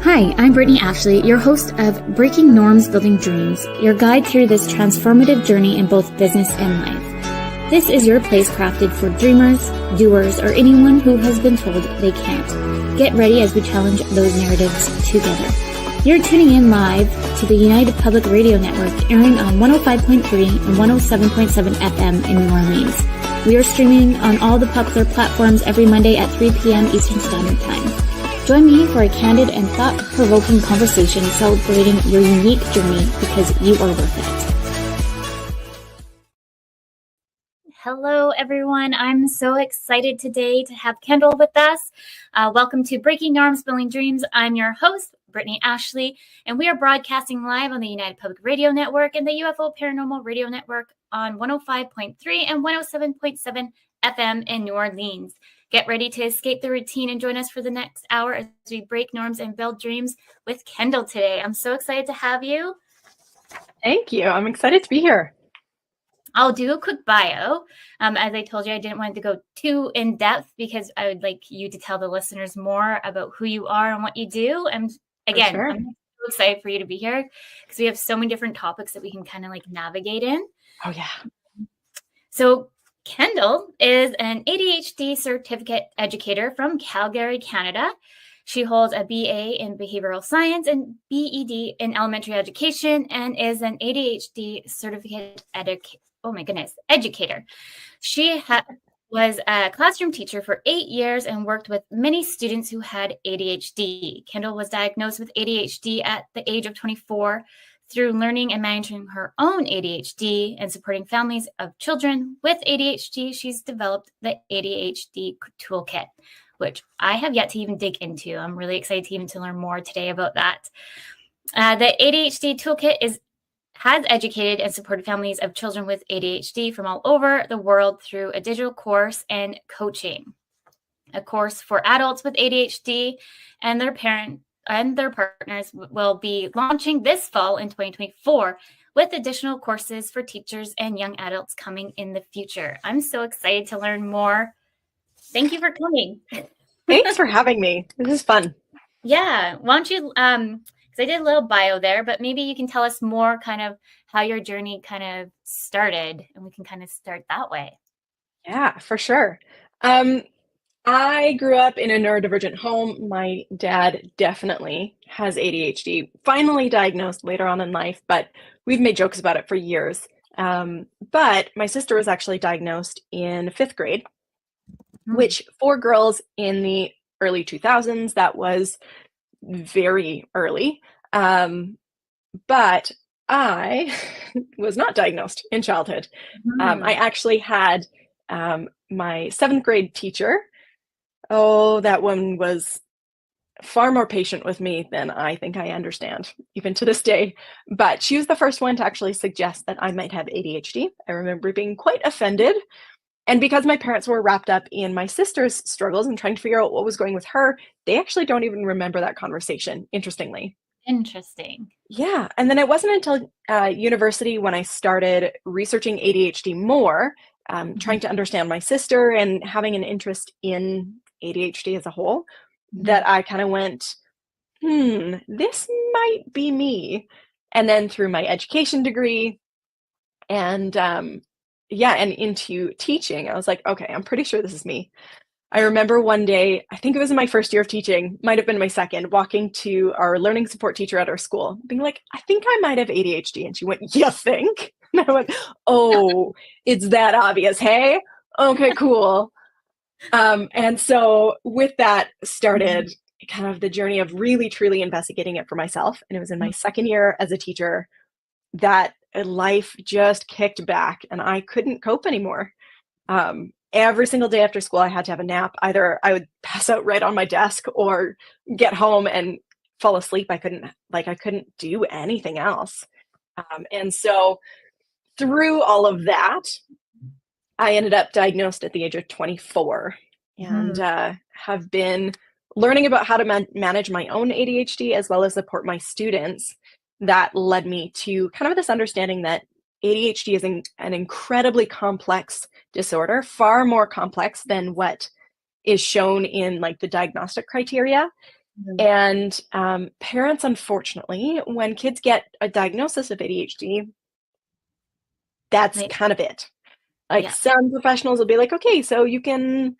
Hi, I'm Brittany Ashley, your host of Breaking Norms, Building Dreams, your guide through this transformative journey in both business and life. This is your place crafted for dreamers, doers, or anyone who has been told they can't. Get ready as we challenge those narratives together. You're tuning in live to the United Public Radio Network, airing on 105.3 and 107.7 FM in New Orleans. We are streaming on all the popular platforms every Monday at 3 p.m. Eastern Standard Time. Join me for a candid and thought-provoking conversation celebrating your unique journey because you are worth it. Hello, everyone. I'm so excited today to have Kendall with us. Welcome to Breaking Norms, Building Dreams. I'm your host, Brittany Ashley, and we are broadcasting live on the United Public Radio Network and the UFO Paranormal Radio Network on 105.3 and 107.7 FM in New Orleans. Get ready to escape the routine and join us for the next hour as we break norms and build dreams with Kendall today. I'm so excited to have you. Thank you. I'm excited to be here. I'll do a quick bio. As I told you, I didn't want to go too in depth because I would like you to tell the listeners more about who you are and what you do. And again, I'm so excited for you to be here because we have so many different topics that we can kind of like navigate in. Oh, yeah. So Kendall is an ADHD Certificate Educator from Calgary, Canada. She holds a B.A. in Behavioural Sciences and B.Ed in Elementary Education and is an ADHD Certificate Educator. She was a classroom teacher for 8 years and worked with many students who had ADHD. Kendall was diagnosed with ADHD at the age of 24. Through learning and managing her own ADHD and supporting families of children with ADHD, she's developed the ADHD Toolkit, which I have yet to even dig into. I'm really excited to learn more today about that. The ADHD Toolkit has educated and supported families of children with ADHD from all over the world through a digital course and coaching. A course for adults with ADHD and their partners will be launching this fall in 2024 with additional courses for teachers and young adults coming in the future. I'm so excited to learn more. Thank you for coming. Thanks for having me. This is fun. Yeah. Why don't you, because I did a little bio there, but maybe you can tell us more kind of how your journey kind of started and we can kind of start that way. Yeah, for sure. I grew up in a neurodivergent home. My dad definitely has ADHD, finally diagnosed later on in life, but we've made jokes about it for years. But my sister was actually diagnosed in 5th grade, which for girls in the early 2000s, that was very early. But I was not diagnosed in childhood. I actually had my 7th grade teacher. Oh, that one was far more patient with me than I think I understand, even to this day. But she was the first one to actually suggest that I might have ADHD. I remember being quite offended. And because my parents were wrapped up in my sister's struggles and trying to figure out what was going with her, they actually don't even remember that conversation, interestingly. Interesting. Yeah. And then it wasn't until university when I started researching ADHD more, trying to understand my sister and having an interest in ADHD as a whole, that I kind of went, this might be me. And then through my education degree and and into teaching, I was like, okay, I'm pretty sure this is me. I remember one day, I think it was in my first year of teaching, might have been my second, walking to our learning support teacher at our school, being like, I think I might have ADHD. And she went, you think? And I went, oh, it's that obvious. Hey, okay, cool. And so with that started kind of the journey of really, truly investigating it for myself. And it was in my second year as a teacher that life just kicked back and I couldn't cope anymore. Every single day after school, I had to have a nap. Either I would pass out right on my desk or get home and fall asleep. I couldn't do anything else. And so through all of that, I ended up diagnosed at the age of 24 and have been learning about how to manage my own ADHD as well as support my students. That led me to kind of this understanding that ADHD is an incredibly complex disorder, far more complex than what is shown in like the diagnostic criteria. Mhm. And parents, unfortunately, when kids get a diagnosis of ADHD, that's Like, kind of it. Like yeah. some professionals will be like, okay, so you can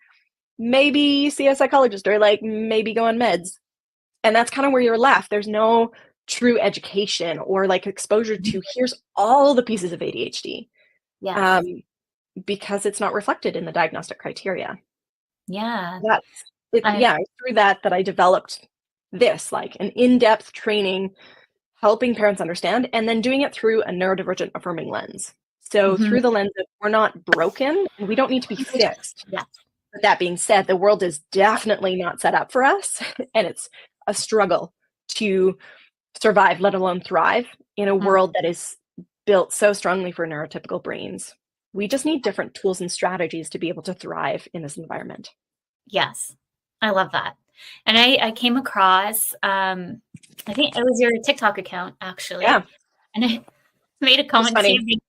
maybe see a psychologist or like maybe go on meds. And that's kind of where you're left. There's no true education or like exposure Mhm. to here's all the pieces of ADHD, Yes. um, because it's not reflected in the diagnostic criteria. Yeah. That's it. I Yeah, it's through that I developed this like an in-depth training helping parents understand and then doing it through a neurodivergent affirming lens. So Mhm. through the lens of we're not broken and we don't need to be fixed. Yeah. But that being said, the world is definitely not set up for us and it's a struggle to survive, let alone thrive in a Mm. world that is built so strongly for neurotypical brains. We just need different tools and strategies to be able to thrive in this environment. Yes. I love that. And I came across, I think it was your TikTok account actually, Yeah, and I made a just comment to funny. you.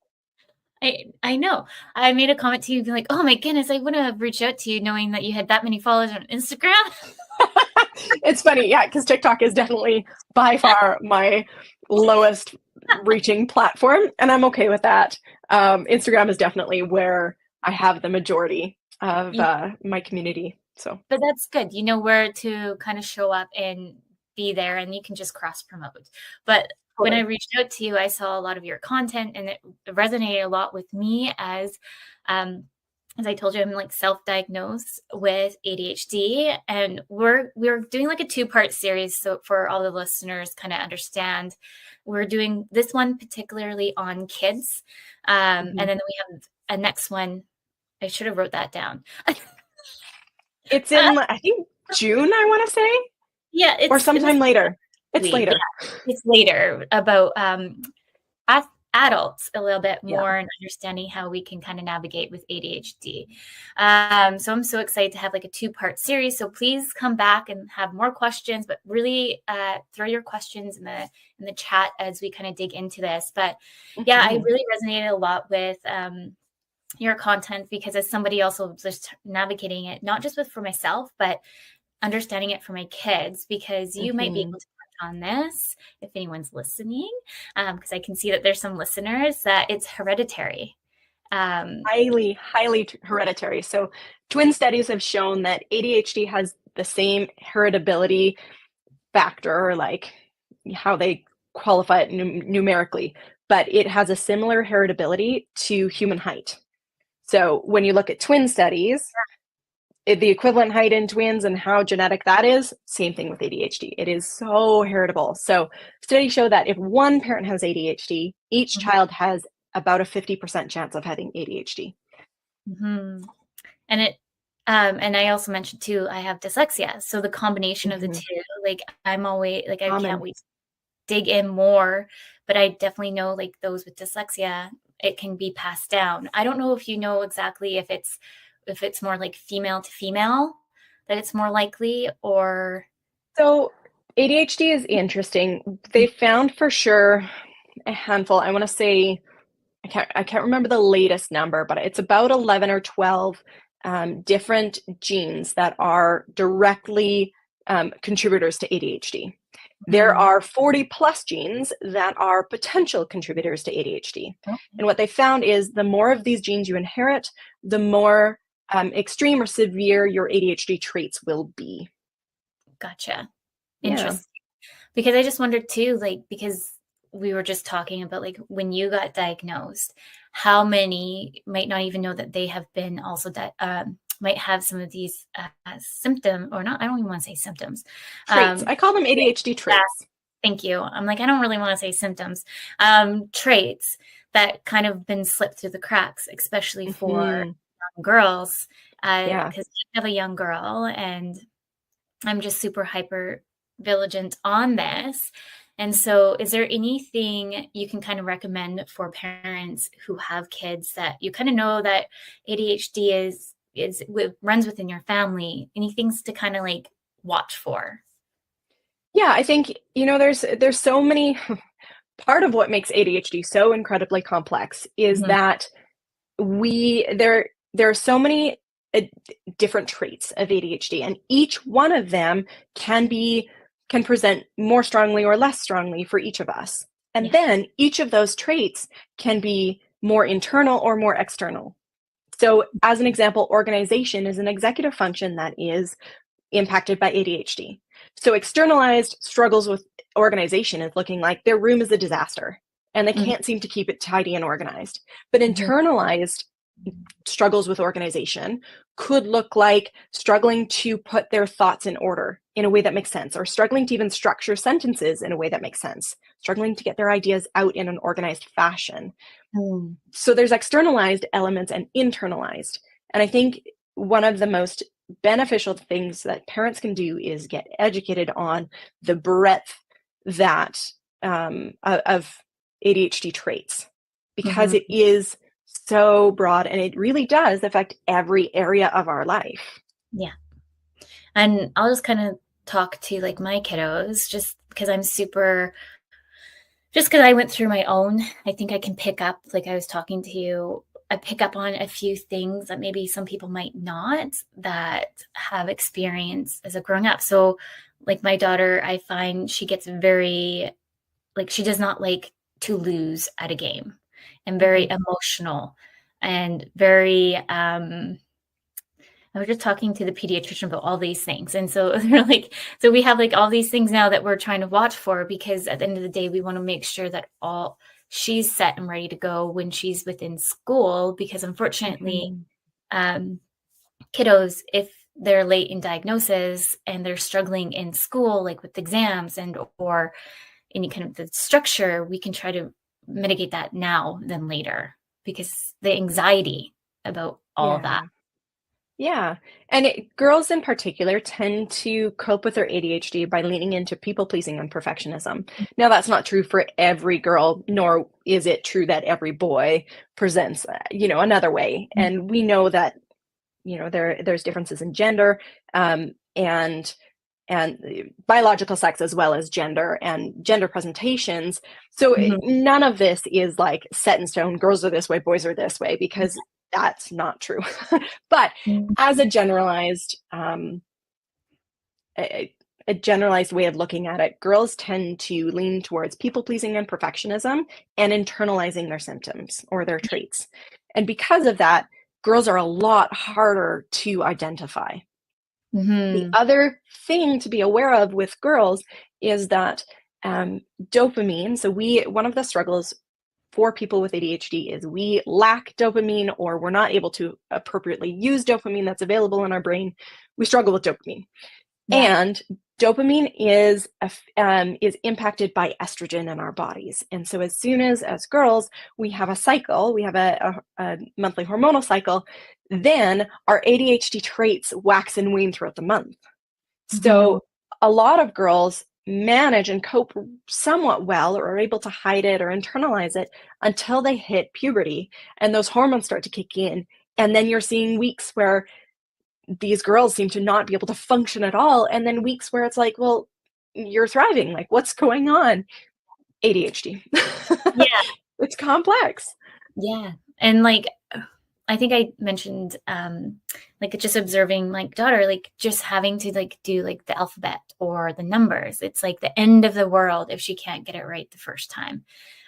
I know. I made a comment to you, be like, "Oh my goodness, I would have reached out to you knowing that you had that many followers on Instagram." It's funny, yeah, because TikTok is definitely by far my lowest reaching platform, and I'm okay with that. Instagram is definitely where I have the majority of Yeah, my community. So, but that's good. You know where to kind of show up and be there, and you can just cross promote. But when I totally. reached out to you, I saw a lot of your content, and it resonated a lot with me um, as I told you, I'm like self-diagnosed with ADHD, and we're doing like a two-part series. So for all the listeners, kind of understand, we're doing this one particularly on kids, Mhm. and then we have a next one. I should have wrote that down. It's in, I think, June, I want to say, Yeah, or it's this sometime later. It's week. later. Yeah, it's later about as adults a little bit Yeah. more and understanding how we can kind of navigate with ADHD. So I'm so excited to have like a two-part series. So please come back and have more questions, but really throw your questions in the chat as we kind of dig into this. But yeah, I Mhm. really resonated a lot with your content because as somebody also just navigating it, not just with for myself, but understanding it for my kids because you might be Mhm. able to touch on this if anyone's listening, because I can see that there's some listeners that it's hereditary. Um, Highly, highly hereditary. So, twin studies have shown that ADHD has the same heritability factor, or like how they qualify it numerically, but it has a similar heritability to human height. So, when you look at twin studies, the equivalent height in twins and how genetic that is, same thing with ADHD. It is so heritable. So, studies show that if one parent has ADHD, each mhm, child has about a 50% chance of having ADHD. mhm. And it and I also mentioned too, I have dyslexia. So the combination of the Mhm. two, like I'm always like I can't Common. wait to dig in more, but I definitely know like those with dyslexia, it can be passed down. I don't know if you know exactly if it's more like female to female that it's more likely or So ADHD is interesting. They found for sure a handful. I want to say I can't remember the latest number, but it's about 11 or 12 different genes that are directly contributors to ADHD. There Mhm. are 40 plus genes that are potential contributors to ADHD. Okay. And what they found is the more of these genes you inherit, the more extreme or severe your ADHD traits will be. Gotcha. Yeah. Interesting. Because I just wondered too, like, because we were just talking about like when you got diagnosed, how many might not even know that they have been also might have some of these symptom or not. I don't even want to say symptoms. Traits. I call them Traits ADHD that, traits. thank you. I'm like, I don't really want to say symptoms. Traits that kind of been slipped through the cracks, especially for Hmm. young girls. Yeah. Because I have a young girl and I'm just super hyper vigilant on this. And so, is there anything you can kind of recommend for parents who have kids that you kind of know that ADHD runs within your family? Any things to kind of like watch for? Yeah, I think, there's so many part of what makes ADHD so incredibly complex is Mhm. that there are so many different traits of ADHD, and each one of them can present more strongly or less strongly for each of us. And then each of those traits can be more internal or more external. So as an example, organization is an executive function that is impacted by ADHD. So externalized struggles with organization is looking like their room is a disaster and they can't seem to keep it tidy and organized. But internalized struggles with organization could look like struggling to put their thoughts in order in a way that makes sense, or struggling to even structure sentences in a way that makes sense, struggling to get their ideas out in an organized fashion. So there's externalized elements and internalized. And I think one of the most beneficial things that parents can do is get educated on the breadth that of ADHD traits, because it is so broad and it really does affect every area of our life. Yeah. And I'll just kind of talk to like my kiddos, just because I went through my own, I think I can pick up, like I was talking to you, I pick up on a few things that maybe some people might not, that have experience as a growing up. So like my daughter, I find she gets very, like, she does not like to lose at a game, and very emotional and very, I was just talking to the pediatrician about all these things. And so they're like, so we have like all these things now that we're trying to watch for, because at the end of the day, we want to make sure that she's set and ready to go when she's within school, because unfortunately, kiddos, if they're late in diagnosis and they're struggling in school, like with exams or any kind of the structure, we can try to mitigate that now than later, because the anxiety about all that. Yeah. And girls in particular tend to cope with their ADHD by leaning into people-pleasing and perfectionism. Now, that's not true for every girl, nor is it true that every boy presents, another way. And we know that, there's differences in gender, and biological sex, as well as gender and gender presentations. So none of this is like set in stone, girls are this way, boys are this way, because that's not true. But as a generalized way of looking at it, girls tend to lean towards people-pleasing and perfectionism and internalizing their symptoms or their traits. And because of that, girls are a lot harder to identify. The other thing to be aware of with girls is that dopamine, so one of the struggles for people with ADHD is we lack dopamine, or we're not able to appropriately use dopamine that's available in our brain. We struggle with dopamine. And dopamine is impacted by estrogen in our bodies. And so as soon as girls, we have a cycle, we have a monthly hormonal cycle, then our ADHD traits wax and wane throughout the month. So a lot of girls manage and cope somewhat well, or are able to hide it or internalize it until they hit puberty and those hormones start to kick in. And then you're seeing weeks where these girls seem to not be able to function at all. And then weeks where it's like, well, you're thriving. Like, what's going on? ADHD. Yeah. It's complex. Yeah. And like, I think I mentioned, like just observing like daughter, like just having to like do like the alphabet or the numbers. It's like the end of the world if she can't get it right the first time.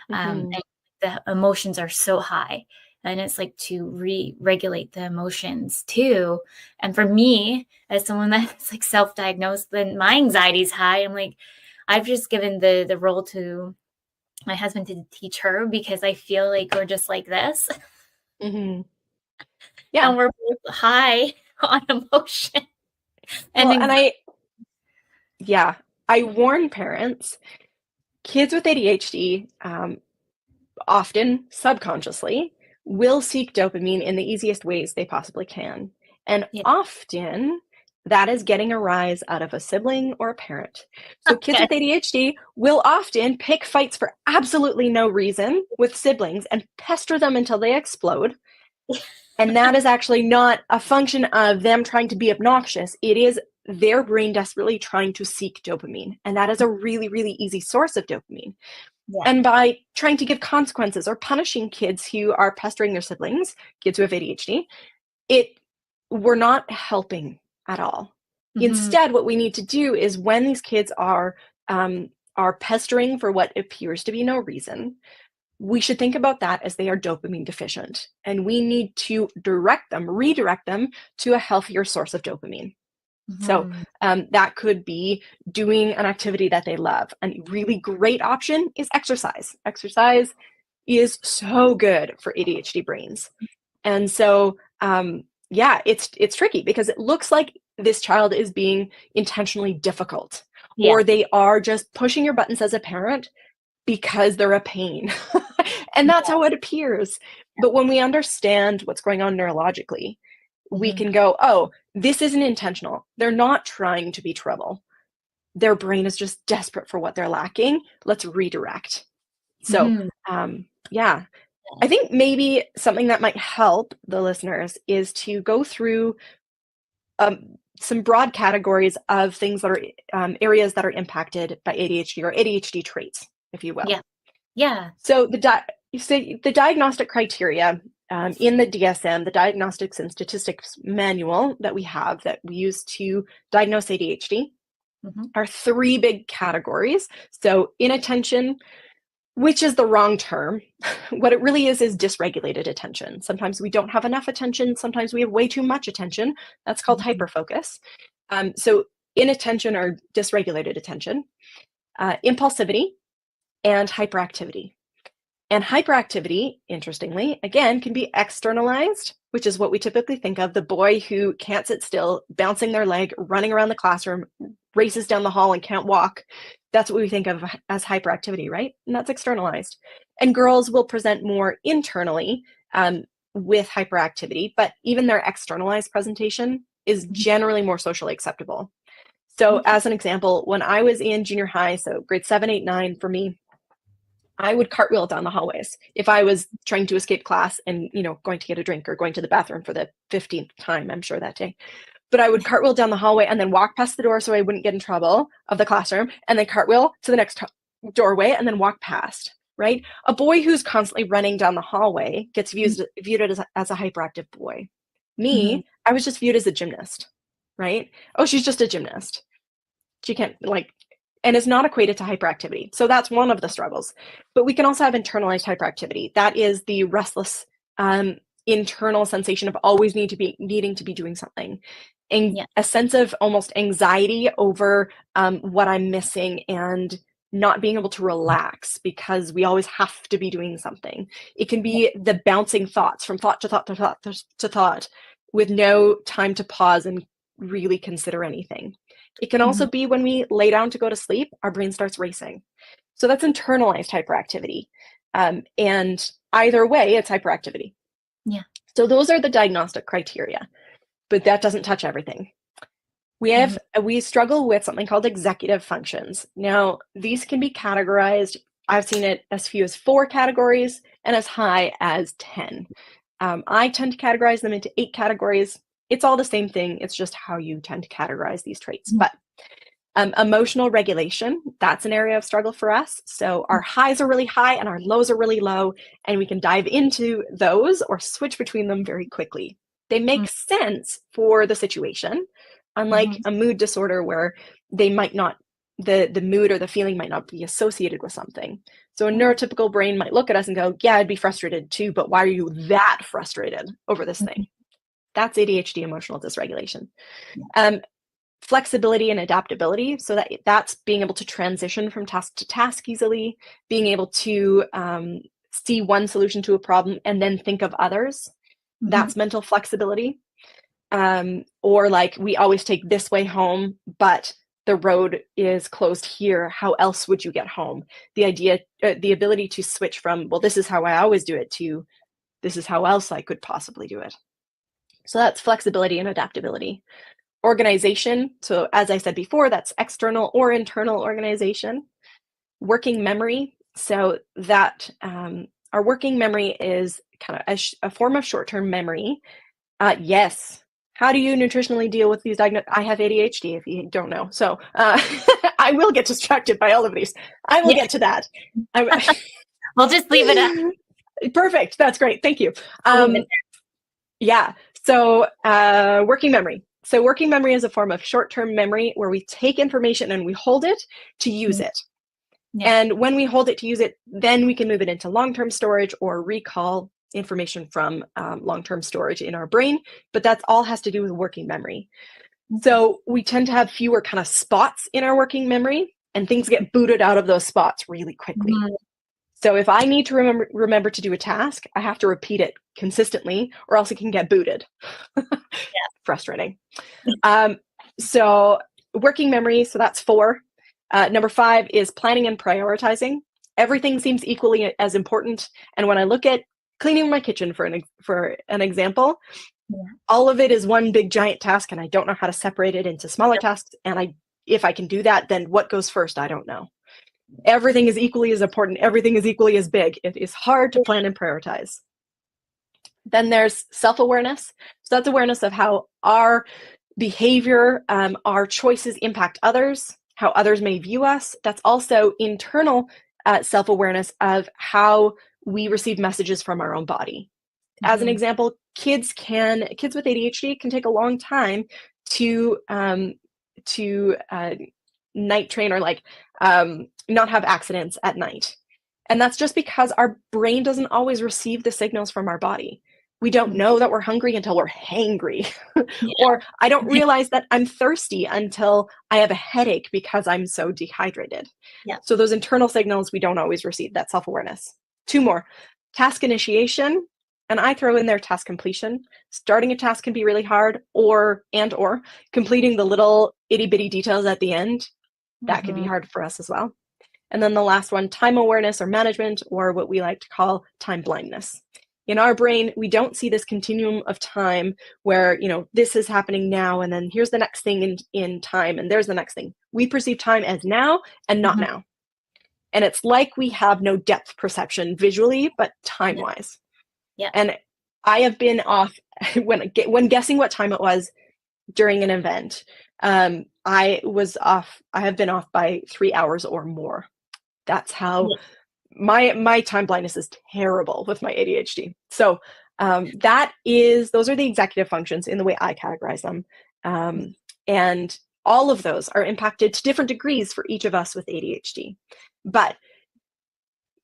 And the emotions are so high, and it's like to re-regulate the emotions too. And for me, as someone that's like self-diagnosed, then my anxiety is high. I'm like, I've just given the role to my husband to teach her, because I feel like we're just like this. Yeah. And we're both high on emotion. I warn parents, kids with ADHD often subconsciously will seek dopamine in the easiest ways they possibly can. And often that is getting a rise out of a sibling or a parent. So kids with ADHD will often pick fights for absolutely no reason with siblings and pester them until they explode. And that is actually not a function of them trying to be obnoxious. It is their brain desperately trying to seek dopamine. And that is a really, really easy source of dopamine. And by trying to give consequences or punishing kids who are pestering their siblings, kids who have ADHD, it we're not helping at all. Instead, what we need to do is when these kids are pestering for what appears to be no reason, we should think about that as they are dopamine deficient, and we need to redirect them to a healthier source of dopamine. So that could be doing an activity that they love. A really great option is exercise. Exercise is so good for ADHD brains. And so, it's tricky because it looks like this child is being intentionally difficult, or they are just pushing your buttons as a parent because they're a pain. And that's how it appears. But when we understand what's going on neurologically, we can go, oh, this isn't intentional. They're not trying to be trouble. Their brain is just desperate for what they're lacking. Let's redirect. So, I think maybe something that might help the listeners is to go through some broad categories of things that are areas that are impacted by ADHD, or ADHD traits, if you will. Yeah. So the diagnostic criteria in the DSM, the Diagnostics and Statistics Manual that we use to diagnose ADHD, are 3 big categories. So inattention, which is the wrong term. What it really is dysregulated attention. Sometimes we don't have enough attention. Sometimes we have way too much attention. That's called hyperfocus. So inattention or dysregulated attention, impulsivity, and hyperactivity. And hyperactivity, interestingly, again, can be externalized, which is what we typically think of. The boy who can't sit still, bouncing their leg, running around the classroom, races down the hall and can't walk. That's what we think of as hyperactivity, right? And that's externalized. And girls will present more internally with hyperactivity, but even their externalized presentation is generally more socially acceptable. So as an example, when I was in junior high, so grade 7, 8, 9 for me, I would cartwheel down the hallways if I was trying to escape class and, going to get a drink or going to the bathroom for the 15th time, I'm sure that day. But I would cartwheel down the hallway and then walk past the door so I wouldn't get in trouble of the classroom, and then cartwheel to the next doorway and then walk past, right? A boy who's constantly running down the hallway gets viewed as a hyperactive boy. Me, I was just viewed as a gymnast, right? Oh, she's just a gymnast. She can't and it's not equated to hyperactivity. So that's one of the struggles. But we can also have internalized hyperactivity. That is the restless internal sensation of always needing to be doing something. And a sense of almost anxiety over what I'm missing and not being able to relax because we always have to be doing something. It can be the bouncing thoughts from thought to thought to thought to thought with no time to pause and really consider anything. It can also be when we lay down to go to sleep, our brain starts racing. So that's internalized hyperactivity. And either way, it's hyperactivity. Yeah. So those are the diagnostic criteria, but that doesn't touch everything. We struggle with something called executive functions. Now, these can be categorized. I've seen it as few as 4 categories and as high as 10. I tend to categorize them into 8 categories. It's all the same thing. It's just how you tend to categorize these traits. But emotional regulation, that's an area of struggle for us. So our highs are really high and our lows are really low, and we can dive into those or switch between them very quickly. They make sense for the situation, unlike a mood disorder where they might not, the mood or the feeling might not be associated with something. So a neurotypical brain might look at us and go, yeah, I'd be frustrated too, but why are you that frustrated over this thing? That's ADHD emotional dysregulation. Flexibility and adaptability. So that's being able to transition from task to task easily, being able to see one solution to a problem and then think of others. That's mental flexibility. Or we always take this way home, but the road is closed here. How else would you get home? The ability to switch from, well, this is how I always do it, to this is how else I could possibly do it. So that's flexibility and adaptability. Organization. So as I said before, that's external or internal organization. Working memory. So that our working memory is kind of a form of short-term memory. Yes. How do you nutritionally deal with these diagnoses? I have ADHD, if you don't know. So I will get distracted by all of these. I will get to that. We'll just leave it up. Perfect. That's great. Thank you. Yeah. So working memory. So working memory is a form of short-term memory where we take information and we hold it to use it. Yeah. And when we hold it to use it, then we can move it into long-term storage or recall information from long-term storage in our brain. But that's all has to do with working memory. So we tend to have fewer kind of spots in our working memory, and things get booted out of those spots really quickly. So if I need to remember to do a task, I have to repeat it consistently, or else it can get booted. Frustrating. So working memory, so that's 4. Number 5 is planning and prioritizing. Everything seems equally as important. And when I look at cleaning my kitchen, for an example, all of it is one big giant task, and I don't know how to separate it into smaller tasks. And if I can do that, then what goes first? I don't know. Everything is equally as important. Everything is equally as big. It is hard to plan and prioritize. Then there's self-awareness. So that's awareness of how our behavior, our choices impact others, how others may view us. That's also internal self-awareness of how we receive messages from our own body. As an example, kids with ADHD can take a long time to night train, or not have accidents at night. And that's just because our brain doesn't always receive the signals from our body. We don't know that we're hungry until we're hangry. Or I don't realize that I'm thirsty until I have a headache because I'm so dehydrated. So those internal signals we don't always receive. That's self-awareness. 2 more. Task initiation. And I throw in there task completion. Starting a task can be really hard, or completing the little itty bitty details at the end. That can be hard for us as well. And then the last one, time awareness or management, or what we like to call time blindness. In our brain, we don't see this continuum of time where, this is happening now, and then here's the next thing in time, and there's the next thing. We perceive time as now and not now. And it's like we have no depth perception visually, but time-wise. And I have been off, when guessing what time it was during an event, I have been off by 3 hours or more. That's how my time blindness is terrible with my ADHD. So those are the executive functions in the way I categorize them. And all of those are impacted to different degrees for each of us with ADHD. But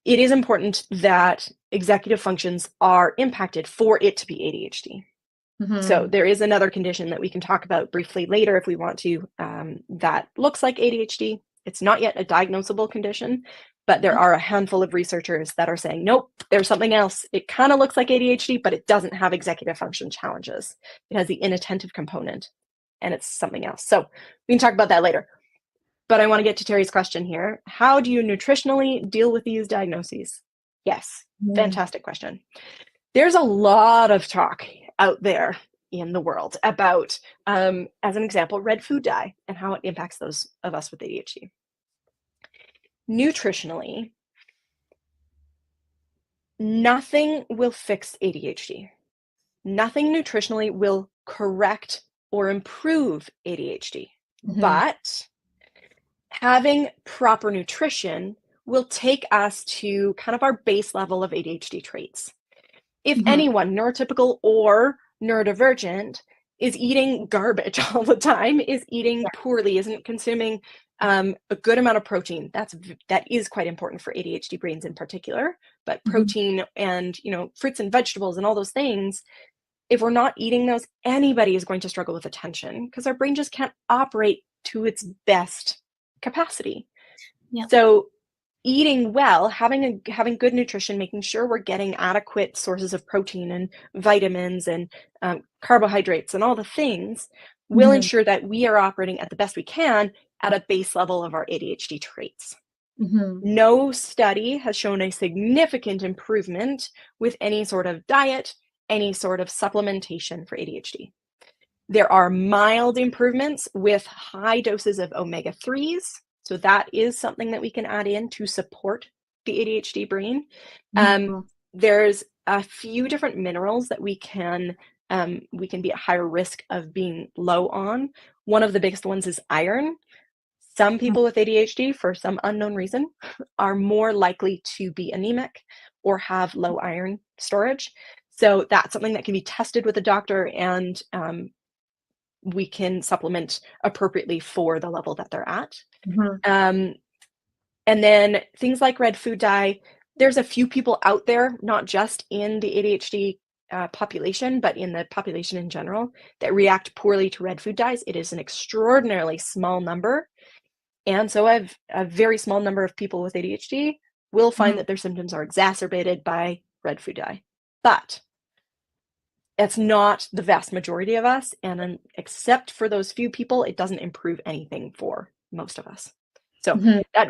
it is important that executive functions are impacted for it to be ADHD. So there is another condition that we can talk about briefly later if we want to, that looks like ADHD. It's not yet a diagnosable condition, but there are a handful of researchers that are saying, nope, there's something else. It kind of looks like ADHD, but it doesn't have executive function challenges. It has the inattentive component, and it's something else. So we can talk about that later. But I want to get to Terry's question here. How do you nutritionally deal with these diagnoses? Yes, fantastic question. There's a lot of talk out there in the world about, as an example, red food dye and how it impacts those of us with ADHD. Nutritionally, nothing will fix ADHD. Nothing nutritionally will correct or improve ADHD. But having proper nutrition will take us to kind of our base level of ADHD traits. If anyone, neurotypical or neurodivergent, is eating garbage all the time, is eating poorly, isn't consuming a good amount of protein, that is quite important for ADHD brains in particular, but protein and fruits and vegetables and all those things, if we're not eating those, anybody is going to struggle with attention because our brain just can't operate to its best capacity. So eating well, having good nutrition, making sure we're getting adequate sources of protein and vitamins and carbohydrates and all the things will ensure that we are operating at the best we can at a base level of our ADHD traits. No study has shown a significant improvement with any sort of diet, any sort of supplementation for ADHD. There are mild improvements with high doses of omega-3s. So that is something that we can add in to support the ADHD brain. There's a few different minerals that we can be at higher risk of being low on. One of the biggest ones is iron. Some people with ADHD, for some unknown reason, are more likely to be anemic or have low iron storage. So that's something that can be tested with a doctor, and we can supplement appropriately for the level that they're at. And then things like red food dye, there's a few people out there, not just in the ADHD population, but in the population in general, that react poorly to red food dyes. It is an extraordinarily small number. And so a very small number of people with ADHD will find that their symptoms are exacerbated by red food dye. But it's not the vast majority of us. And except for those few people, it doesn't improve anything for most of us. So that,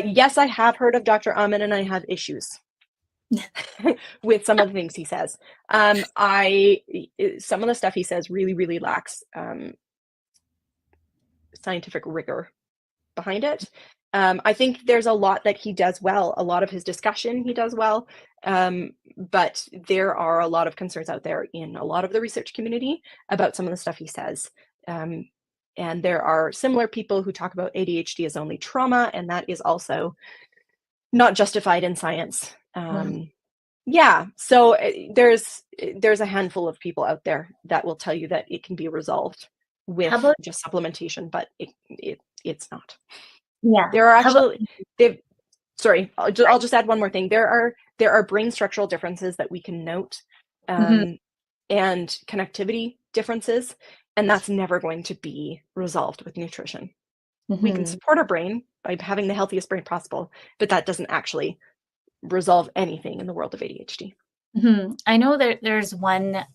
yes, I have heard of Dr. Amin, and I have issues with some of the things he says. Some of the stuff he says really, really lacks scientific rigor behind it. I think there's a lot that he does well. A lot of his discussion he does well, but there are a lot of concerns out there in a lot of the research community about some of the stuff he says. And there are similar people who talk about ADHD as only trauma, and that is also not justified in science. Yeah, so there's a handful of people out there that will tell you that it can be resolved with just supplementation, but it's not. Yeah. There are actually, sorry, I'll just add one more thing. There are brain structural differences that we can note, and connectivity differences, and that's never going to be resolved with nutrition. We can support our brain by having the healthiest brain possible, but that doesn't actually resolve anything in the world of ADHD. I know that there's one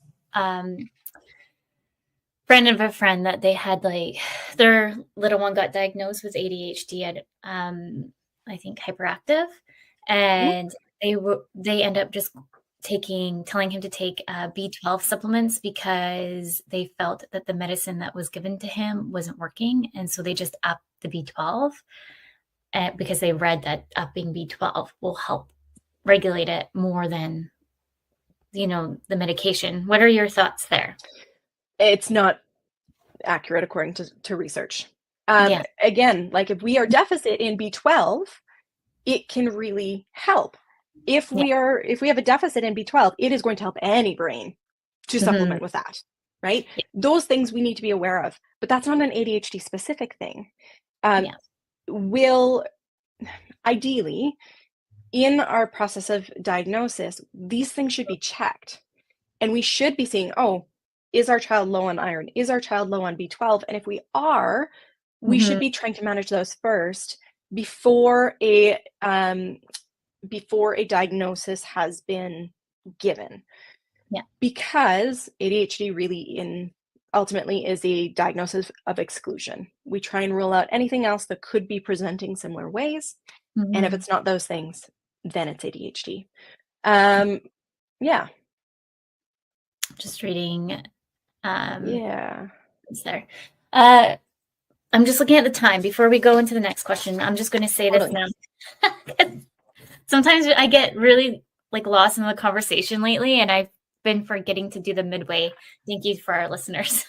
friend of a friend that they had, like, their little one got diagnosed with ADHD at I think hyperactive, and they end up just telling him to take B12 supplements because they felt that the medicine that was given to him wasn't working, and so they just upped the B12 because they read that upping B12 will help regulate it more than the medication. What are your thoughts there? It's not accurate according to research. Again, like if we are deficit in B12, it can really help. If we have a deficit in B12, it is going to help any brain to supplement with that, right? Those things we need to be aware of, but that's not an ADHD specific thing. Will ideally, in our process of diagnosis, these things should be checked, and we should be seeing, is our child low on iron? Is our child low on B12? And if we are, we should be trying to manage those first before a diagnosis has been given. Because ADHD really ultimately is a diagnosis of exclusion. We try and rule out anything else that could be presenting similar ways. And if it's not those things, then it's ADHD. Just reading. It's there. I'm just looking at the time before we go into the next question. I'm just going to say this now. Sometimes I get really lost in the conversation lately, and I've been forgetting to do the midway. Thank you for our listeners.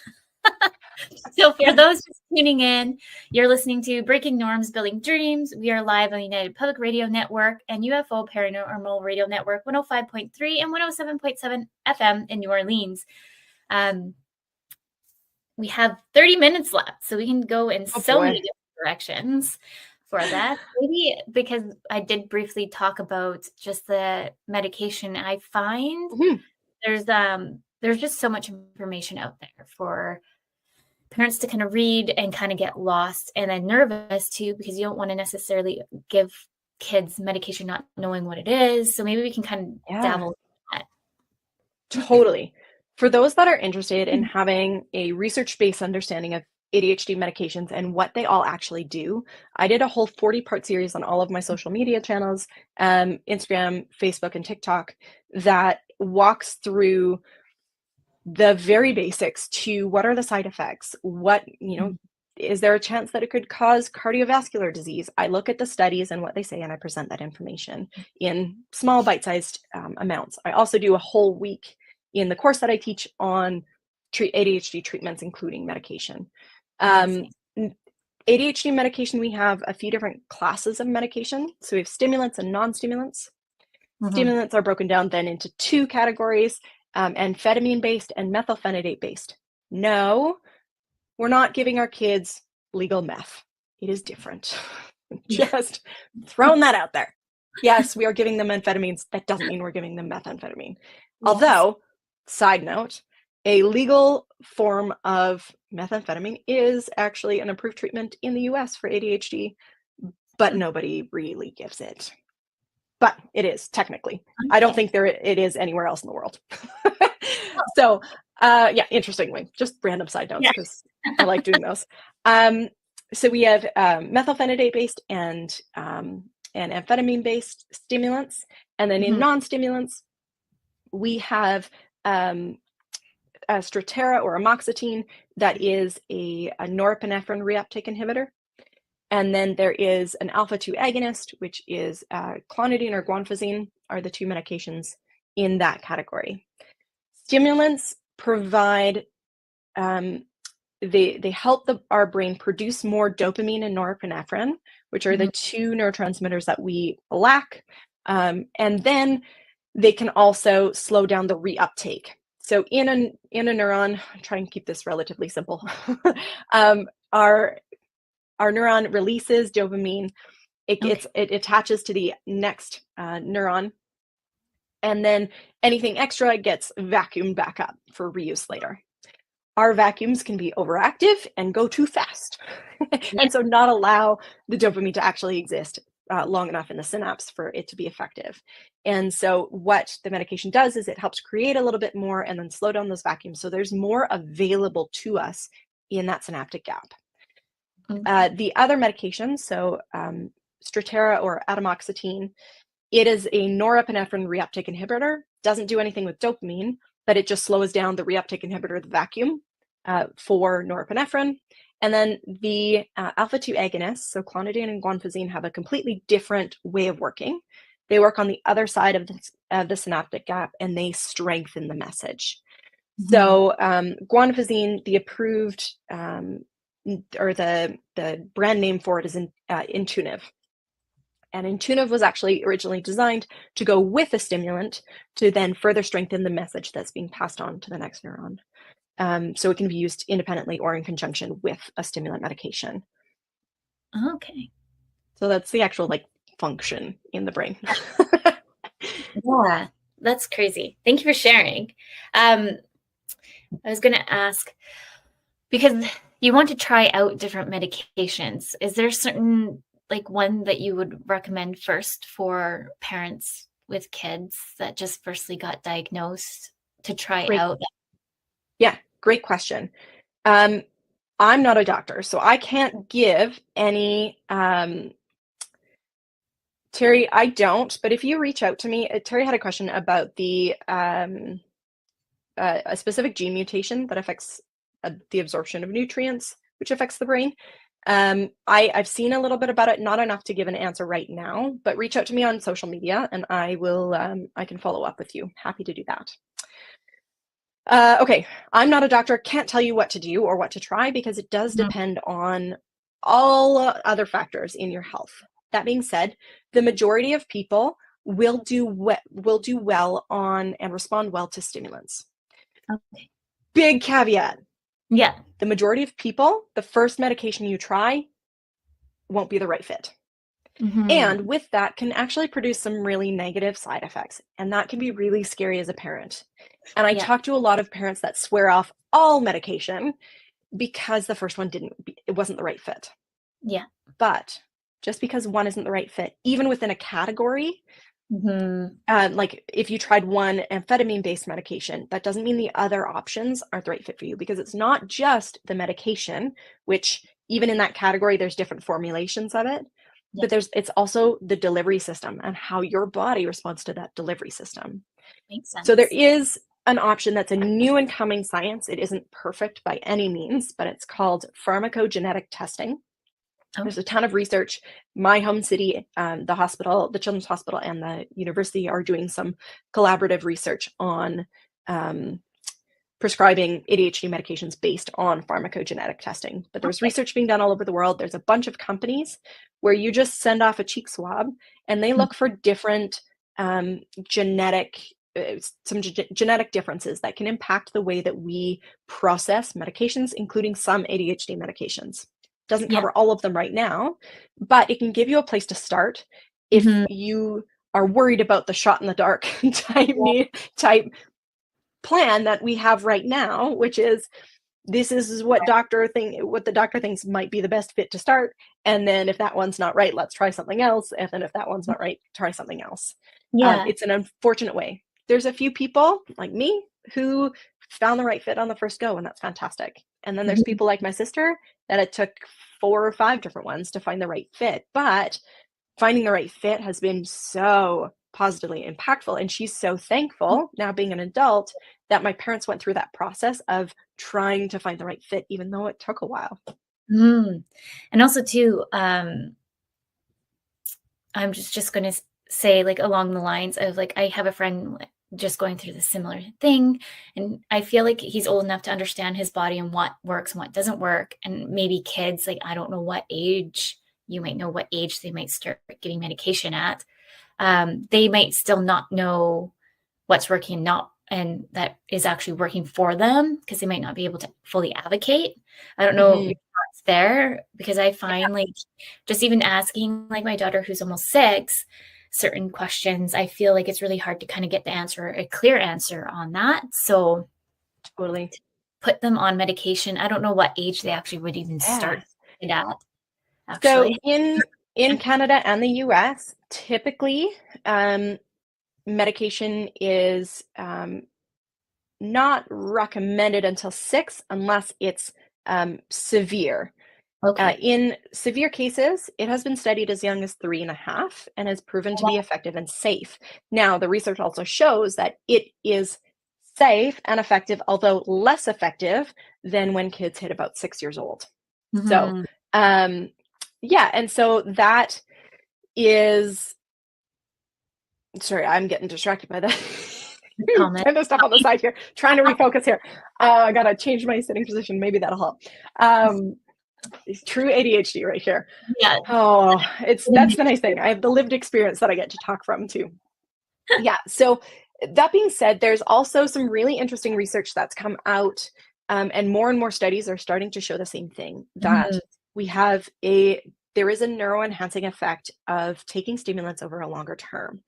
So for those just tuning in, you're listening to Breaking Norms, Building Dreams. We are live on United Public Radio Network and UFO Paranormal Radio Network 105.3 and 107.7 FM in New Orleans. We have 30 minutes left, so we can go in many different directions for that. Maybe because I did briefly talk about just the medication, I find there's just so much information out there for parents to kind of read and kind of get lost, and then nervous too, because you don't want to necessarily give kids medication not knowing what it is. So maybe we can kind of dabble in that. Totally. For those that are interested in having a research-based understanding of ADHD medications and what they all actually do, I did a whole 40-part series on all of my social media channels, Instagram, Facebook, and TikTok, that walks through the very basics to what are the side effects, is there a chance that it could cause cardiovascular disease? I look at the studies and what they say, and I present that information in small bite-sized amounts. I also do a whole week in the course that I teach on ADHD treatments, including medication. ADHD medication, we have a few different classes of medication. So we have stimulants and non-stimulants. Stimulants are broken down then into two categories, amphetamine-based and methylphenidate-based. No, we're not giving our kids legal meth. It is different. Just throwing that out there. Yes, we are giving them amphetamines. That doesn't mean we're giving them methamphetamine. Yes. Although, side note, a legal form of methamphetamine is actually an approved treatment in the US for ADHD, but nobody really gives it. But it is technically. Okay. I don't think it is anywhere else in the world. So, yeah, interestingly, just random side notes because I like doing those. So we have methylphenidate-based and amphetamine-based stimulants, and then in non-stimulants, we have a Strattera or amoxetine that is a norepinephrine reuptake inhibitor. And then there is an alpha-2 agonist, which is clonidine or guanfacine are the two medications in that category. Stimulants provide, they help our brain produce more dopamine and norepinephrine, which are the two neurotransmitters that we lack. And then they can also slow down the reuptake. So in a neuron, I'm trying to keep this relatively simple, our neuron releases dopamine, it attaches to the next neuron, and then anything extra gets vacuumed back up for reuse later. Our vacuums can be overactive and go too fast, and so not allow the dopamine to actually exist long enough in the synapse for it to be effective. And so what the medication does is it helps create a little bit more and then slow down those vacuums, so there's more available to us in that synaptic gap. The other medications, so Strattera or atomoxetine, it is a norepinephrine reuptake inhibitor, doesn't do anything with dopamine, but it just slows down the reuptake inhibitor, the vacuum, for norepinephrine. And then the alpha-2 agonists, so clonidine and guanfacine, have a completely different way of working. They work on the other side of the synaptic gap, and they strengthen the message. So guanfacine, the approved or the brand name for it is Intuniv. And Intuniv was actually originally designed to go with a stimulant to then further strengthen the message that's being passed on to the next neuron. So it can be used independently or in conjunction with a stimulant medication. Okay. So that's the actual function in the brain. Yeah, that's crazy. Thank you for sharing. I was going to ask, because you want to try out different medications, is there certain one that you would recommend first for parents with kids that just firstly got diagnosed to try out? Yeah, great question. I'm not a doctor, so I can't give any, Terry, I don't, but if you reach out to me, Terry had a question about a specific gene mutation that affects the absorption of nutrients, which affects the brain. I've seen a little bit about it, not enough to give an answer right now, but reach out to me on social media and I can follow up with you. Happy to do that. Okay, I'm not a doctor, can't tell you what to do or what to try because it does depend on all other factors in your health. That being said, the majority of people will do well on and respond well to stimulants. Okay. Big caveat. Yeah. The majority of people, the first medication you try won't be the right fit. And with that can actually produce some really negative side effects. And that can be really scary as a parent. And I talk to a lot of parents that swear off all medication because the first one it wasn't the right fit. Yeah. But just because one isn't the right fit, even within a category, if you tried one amphetamine-based medication, that doesn't mean the other options aren't the right fit for you, because it's not just the medication, which even in that category, there's different formulations of it, but it's also the delivery system and how your body responds to that delivery system. Makes sense. So there is an option that's a new and coming science. It isn't perfect by any means, but it's called pharmacogenetic testing. There's a ton of research. My home city, the hospital, the Children's Hospital and the university are doing some collaborative research on prescribing ADHD medications based on pharmacogenetic testing. But there's research being done all over the world. There's a bunch of companies where you just send off a cheek swab and they look for different genetic genetic differences that can impact the way that we process medications, including some ADHD medications. Doesn't cover all of them right now, but it can give you a place to start if you are worried about the shot in the dark type plan that we have right now, which is this is what the doctor thinks might be the best fit to start. And then if that one's not right, let's try something else. And then if that one's not right, try something else. It's an unfortunate way. There's a few people like me who found the right fit on the first go, and that's fantastic. And then there's people like my sister that it took 4 or 5 different ones to find the right fit. But finding the right fit has been so positively impactful. And she's so thankful now being an adult that my parents went through that process of trying to find the right fit, even though it took a while. And also too, I'm just going to say, like, along the lines of, like, I have a friend just going through the similar thing, and I feel like he's old enough to understand his body and what works and what doesn't work. And maybe kids, like, I don't know what age, you might know what age they might start getting medication at. They might still not know what's working and not, and that is actually working for them, because they might not be able to fully advocate. I don't know your thoughts there, because I find like just even asking, like, my daughter who's almost 6, certain questions, I feel like it's really hard to kind of get a clear answer on that. So totally put them on medication. I don't know what age they actually would even start it at, actually. So in Canada and the US, typically medication is not recommended until 6 unless it's severe. In severe cases, it has been studied as young as 3.5 and has proven to be effective and safe. Now, the research also shows that it is safe and effective, although less effective than when kids hit about 6 years old. So, and so that is, sorry, I'm getting distracted by that. Kind of stuff on the side here, trying to refocus here. I gotta change my sitting position. Maybe that'll help. True ADHD right here. Yeah. Oh, that's the nice thing. I have the lived experience that I get to talk from too. Yeah. So that being said, there's also some really interesting research that's come out, and more studies are starting to show the same thing, that there is a neuroenhancing effect of taking stimulants over a longer term.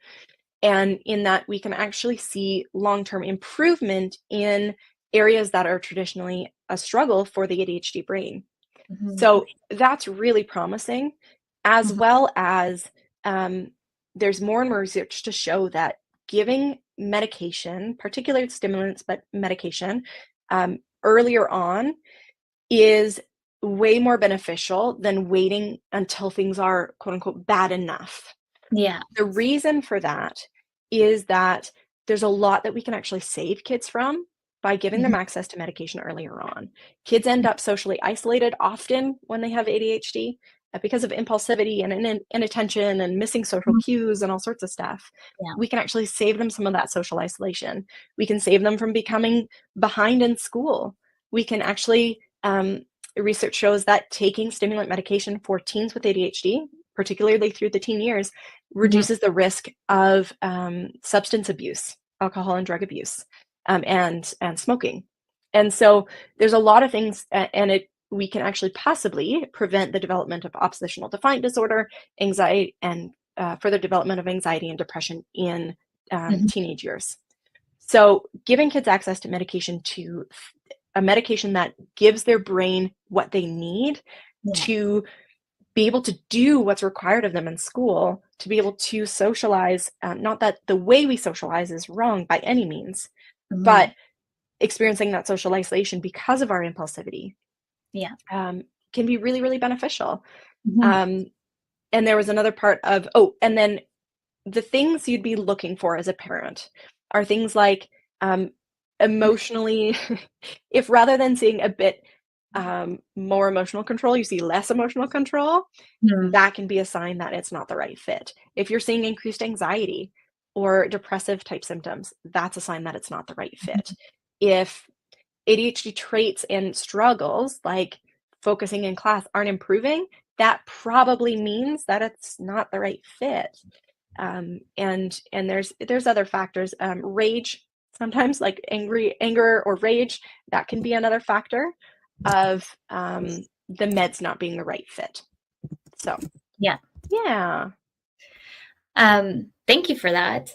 And in that, we can actually see long-term improvement in areas that are traditionally a struggle for the ADHD brain. So that's really promising, as well as there's more and more research to show that giving medication, particularly stimulants, but medication, earlier on is way more beneficial than waiting until things are, quote unquote, bad enough. Yeah. The reason for that is that there's a lot that we can actually save kids from by giving them access to medication earlier on. Kids end up socially isolated often when they have ADHD because of impulsivity and inattention and missing social cues and all sorts of stuff. We can actually save them some of that social isolation. We can save them from becoming behind in school. We can actually, research shows that taking stimulant medication for teens with ADHD, particularly through the teen years, reduces the risk of substance abuse, alcohol and drug abuse, and smoking. And so there's a lot of things, and we can actually possibly prevent the development of oppositional defiant disorder, anxiety, and further development of anxiety and depression in teenage years. So giving kids access to medication, to a medication that gives their brain what they need to be able to do what's required of them in school, to be able to socialize, not that the way we socialize is wrong by any means, but experiencing that social isolation because of our impulsivity can be really, really beneficial. And there was another part of, and then the things you'd be looking for as a parent are things like emotionally, if rather than seeing a bit more emotional control, you see less emotional control, that can be a sign that it's not the right fit. If you're seeing increased anxiety or depressive type symptoms, that's a sign that it's not the right fit. If ADHD traits and struggles like focusing in class aren't improving, that probably means that it's not the right fit. And there's other factors. Rage, sometimes, like anger or rage, that can be another factor of the meds not being the right fit. So Yeah. Thank you for that.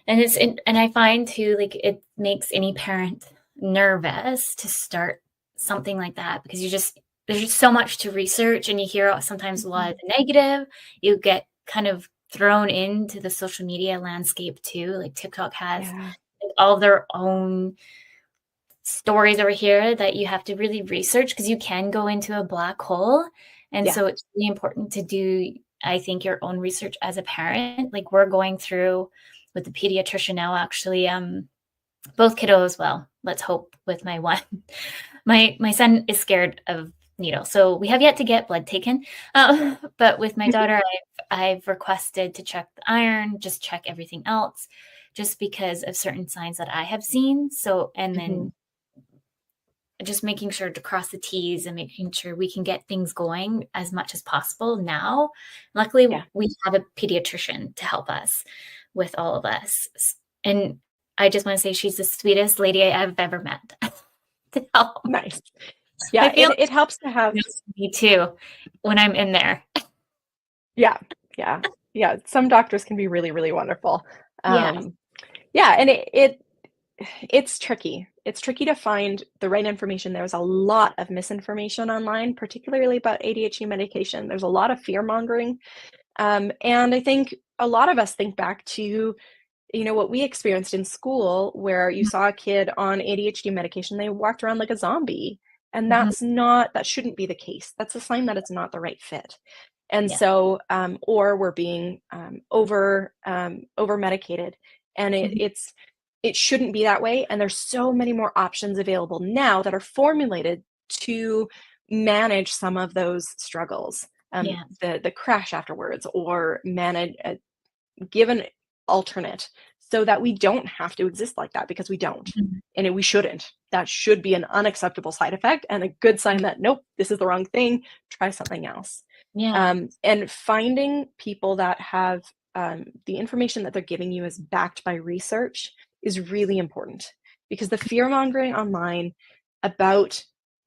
And I find too, like, it makes any parent nervous to start something like that, because there's just so much to research, and you hear sometimes a lot of the negative. You get kind of thrown into the social media landscape too. Like TikTok has all their own stories over here that you have to really research, because you can go into a black hole. And so it's really important to do, I think, your own research as a parent. Like, we're going through with the pediatrician now, actually, both kiddos, well, let's hope, with my one. My son is scared of needles, so we have yet to get blood taken. But with my daughter, I've requested to check the iron, just check everything else, just because of certain signs that I have seen. So, and then just making sure to cross the T's and making sure we can get things going as much as possible now. Luckily, we have a pediatrician to help us with all of us. And I just want to say she's the sweetest lady I've ever met. To help. Nice. Yeah, it helps to have me too when I'm in there. Yeah. Some doctors can be really, really wonderful. And it's tricky. It's tricky to find the right information. There's a lot of misinformation online, particularly about ADHD medication. There's a lot of fear mongering. And I think a lot of us think back to, what we experienced in school, where you saw a kid on ADHD medication, they walked around like a zombie. And that shouldn't be the case. That's a sign that it's not the right fit. And so, or we're being over medicated, and it shouldn't be that way. And there's so many more options available now that are formulated to manage some of those struggles, the crash afterwards, or give an alternate, so that we don't have to exist like that, because we don't, and we shouldn't. That should be an unacceptable side effect and a good sign that, nope, this is the wrong thing, try something else. And finding people that have the information that they're giving you is backed by research is really important, because the fear mongering online about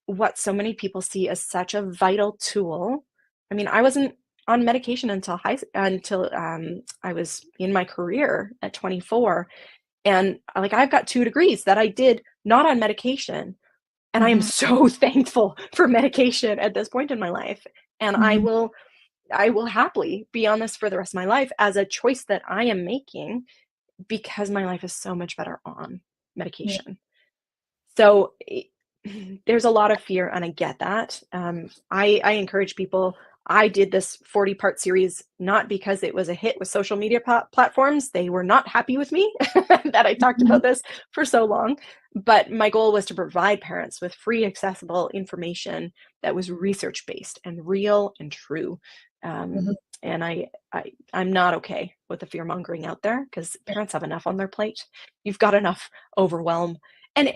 what so many people see as such a vital tool. I mean, I wasn't on medication until I was in my career at 24, and I've got 2 degrees that I did not on medication, and I am so thankful for medication at this point in my life. And I will happily be on this for the rest of my life as a choice that I am making, because my life is so much better on medication. So there's a lot of fear, and I get that. I encourage people. I did this 40-part series not because it was a hit with social media platforms. They were not happy with me that I talked about this for so long. But my goal was to provide parents with free, accessible information that was research-based and real and true. And I'm not okay with the fear mongering out there, because parents have enough on their plate. You've got enough overwhelm, and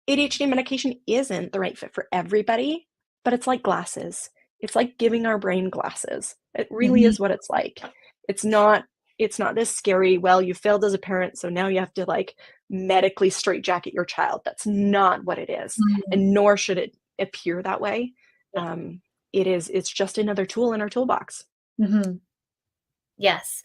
ADHD medication isn't the right fit for everybody, but it's like glasses. It's like giving our brain glasses. It really is what it's like. It's not this scary, well, you failed as a parent, so now you have to medically straitjacket your child. That's not what it is. And nor should it appear that way. It's just another tool in our toolbox. Yes.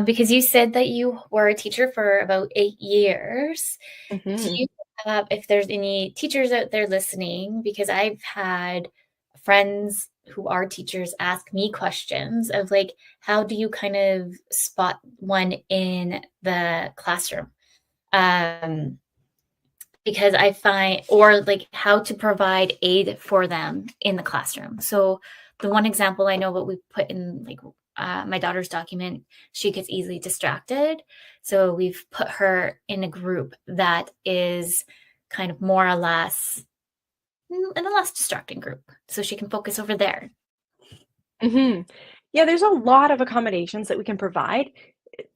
Because you said that you were a teacher for about 8 years. Do you have, if there's any teachers out there listening, because I've had friends who are teachers ask me questions of how do you kind of spot one in the classroom? Because I find, or how to provide aid for them in the classroom. So the one example I know, what we put in my daughter's document, she gets easily distracted. So we've put her in a group that is kind of more or less in a less distracting group, so she can focus over there. Yeah, there's a lot of accommodations that we can provide.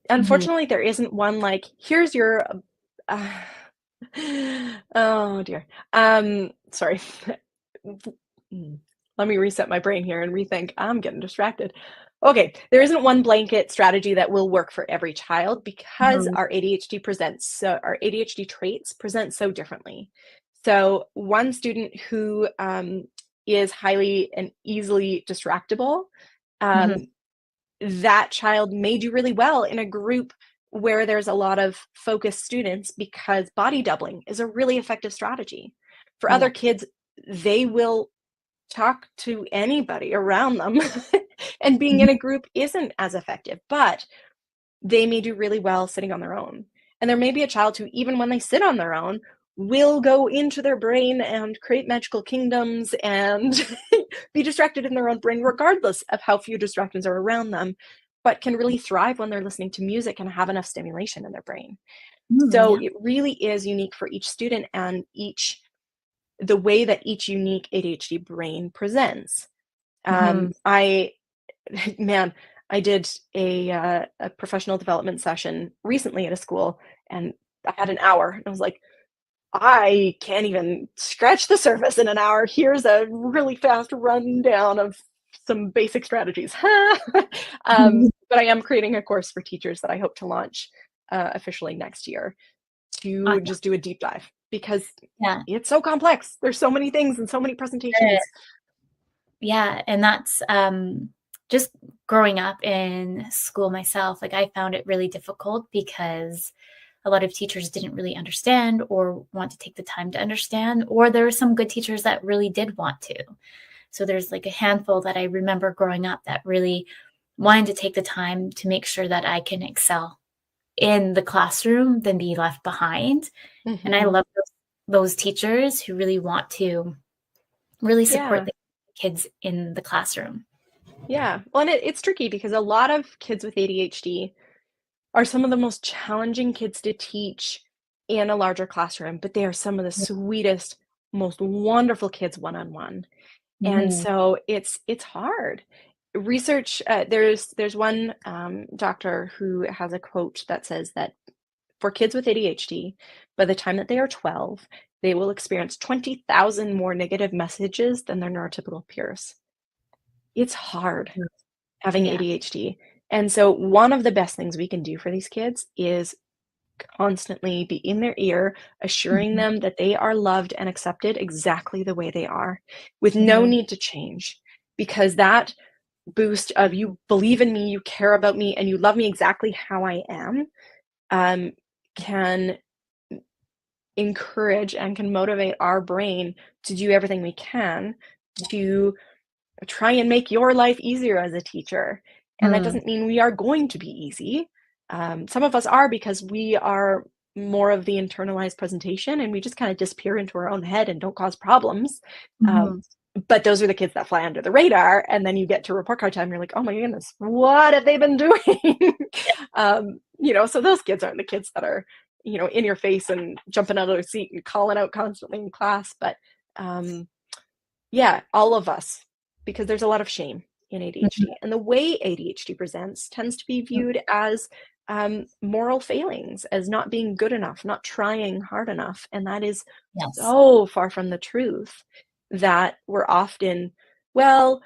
Unfortunately, there isn't one here's your oh dear. Sorry. Let me reset my brain here and rethink. I'm getting distracted. Okay, there isn't one blanket strategy that will work for every child because Mhm. our ADHD traits present so differently. So one student who is highly and easily distractible, Mhm. um, that child may do really well in a group where there's a lot of focused students because body doubling is a really effective strategy. For other Yeah. kids, they will talk to anybody around them and being Mhm. in a group isn't as effective, but they may do really well sitting on their own. And there may be a child who, even when they sit on their own, will go into their brain and create magical kingdoms and be distracted in their own brain, regardless of how few distractions are around them, but can really thrive when they're listening to music and have enough stimulation in their brain. Mm, So yeah. it really is unique for each student and the way that each unique ADHD brain presents. Mhm. I Man, I did a professional development session recently at a school, and I had an hour, and I was like, I can't even scratch the surface in an hour. Here's a really fast rundown of some basic strategies. But I am creating a course for teachers that I hope to launch officially next year to Awesome. just do a deep dive because Yeah. it's so complex. There's so many things and so many presentations. Yeah, and that's, just growing up in school myself, like, I found it really difficult because a lot of teachers didn't really understand or want to take the time to understand, or there were some good teachers that really did want to. So there's, like, a handful that I remember growing up that really wanted to take the time to make sure that I can excel in the classroom than be left behind, and I Mhm. love those teachers who really want to really support Yeah. the kids in the classroom. Yeah. Well, and it's tricky because a lot of kids with ADHD are some of the most challenging kids to teach in a larger classroom, but they are some of the sweetest, most wonderful kids one-on-one. And Mhm. so it's hard. Research, there's one doctor who has a quote that says that for kids with ADHD, by the time that they are 12, they will experience 20,000 more negative messages than their neurotypical peers. It's hard Mm. having Yeah. ADHD. And so one of the best things we can do for these kids is constantly be in their ear, assuring Mhm. them that they are loved and accepted exactly the way they are, with no Mhm. need to change. Because that boost of you believe in me, you care about me, and you love me exactly how I am, um, can encourage and can motivate our brain to do everything we can to try and make your life easier as a teacher. And that Mm. doesn't mean we are going to be easy. Some of us are because we are more of the internalized presentation and we just kind of disappear into our own head and don't cause problems. Um, Mhm. but those are the kids that fly under the radar. And then you get to report card time, and you're like, oh my goodness, what have they been doing? So those kids aren't the kids that are, in your face and jumping out of their seat and calling out constantly in class. But um, yeah, all of us, because there's a lot of shame in Mhm. ADHD. And the way ADHD presents tends to be viewed as moral failings, as not being good enough, not trying hard enough. And that is Yes. so far from the truth that we're often, well,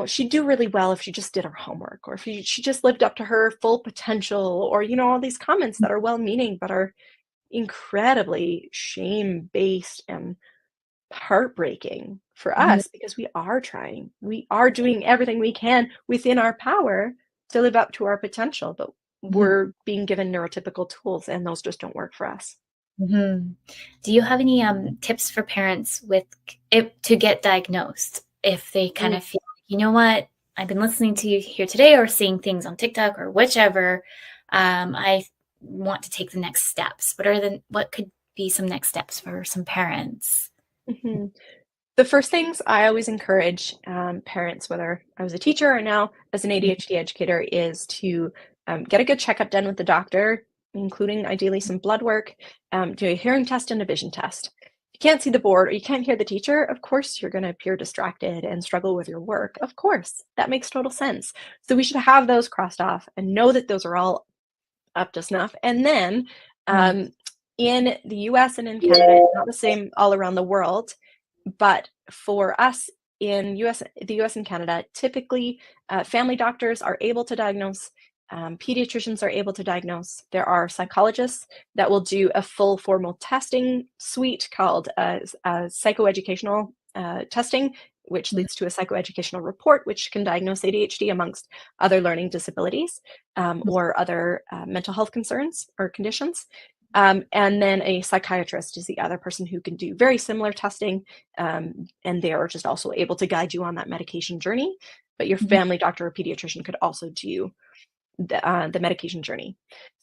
she'd do really well if she just did her homework, or if she just lived up to her full potential, or, all these comments that are well meaning but are incredibly shame based and heartbreaking for Mhm. us because we are trying. We are doing everything we can within our power to live up to our potential, but Mhm. we're being given neurotypical tools and those just don't work for us. Mhm. Do you have any, tips for parents with if to get diagnosed if they kind Mm, of feel, like, "You know what? I've been listening to you here today or seeing things on TikTok or whichever. I want to take the next steps." What could be some next steps for some parents? mhm. The first things I always encourage parents, whether I was a teacher or now as an Mhm. ADHD educator, is to get a good checkup done with the doctor, including ideally some blood work, do a hearing test and a vision test. If you can't see the board or you can't hear the teacher, of course, you're going to appear distracted and struggle with your work. Of course, that makes total sense. So we should have those crossed off and know that those are all up to snuff. And then Mm. um, in the US and in Canada, it's not the same all around the world, but for us in the US and Canada, typically family doctors are able to diagnose, pediatricians are able to diagnose. There are psychologists that will do a full formal testing suite called psychoeducational testing, which leads to a psychoeducational report, which can diagnose ADHD amongst other learning disabilities or other mental health concerns or conditions. And then a psychiatrist is the other person who can do very similar testing, and they are just also able to guide you on that medication journey. But your family doctor or pediatrician could also do the medication journey.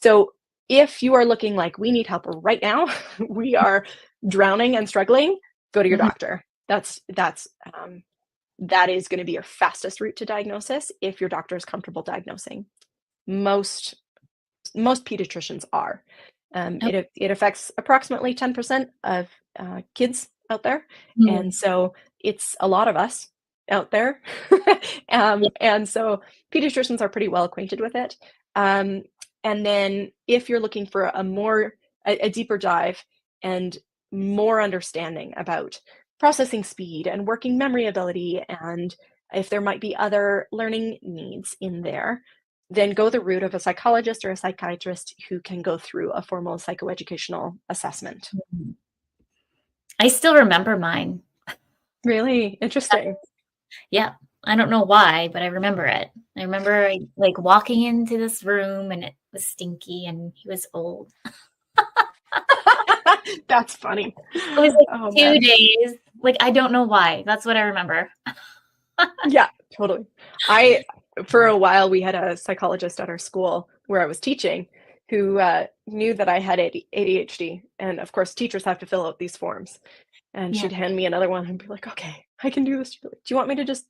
So if you are looking like we need help right now, we are drowning and struggling, go to your doctor. That is going to be your fastest route to diagnosis if your doctor is comfortable diagnosing. Most pediatricians are. It affects approximately 10% of kids out there, and so it's a lot of us out there. And so pediatricians are pretty well acquainted with it. And then if you're looking for a deeper dive and more understanding about processing speed and working memory ability, and if there might be other learning needs in there, then go the route of a psychologist or a psychiatrist who can go through a formal psychoeducational assessment. I still remember mine. Really interesting. Yeah. I don't know why, but I remember it. I remember like walking into this room and it was stinky and he was old. That's funny. It was like 2 days. Like, I don't know why. That's what I remember. Yeah, totally. For a while, we had a psychologist at our school where I was teaching who knew that I had ADHD. And of course, teachers have to fill out these forms. And she'd hand me another one and be like, okay, I can do this. Do you want me to just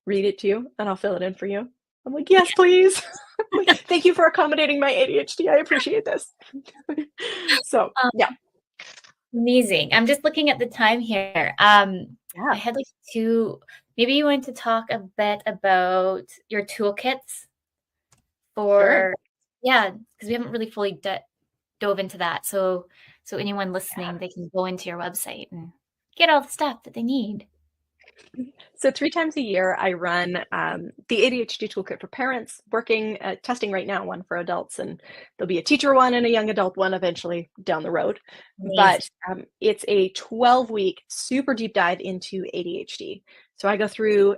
read it to you and I'll fill it in for you? I'm like, yes, please. Thank you for accommodating my ADHD. I appreciate this. So, yeah. Amazing. I'm just looking at the time here. I had like maybe you want to talk a bit about your toolkits for, because we haven't really fully dove into that. So anyone listening, they can go into your website and get all the stuff that they need. So 3 times a year, I run the ADHD Toolkit for parents, testing right now, one for adults, and there'll be a teacher one and a young adult one eventually down the road. Amazing. But it's a 12-week super deep dive into ADHD. So I go through,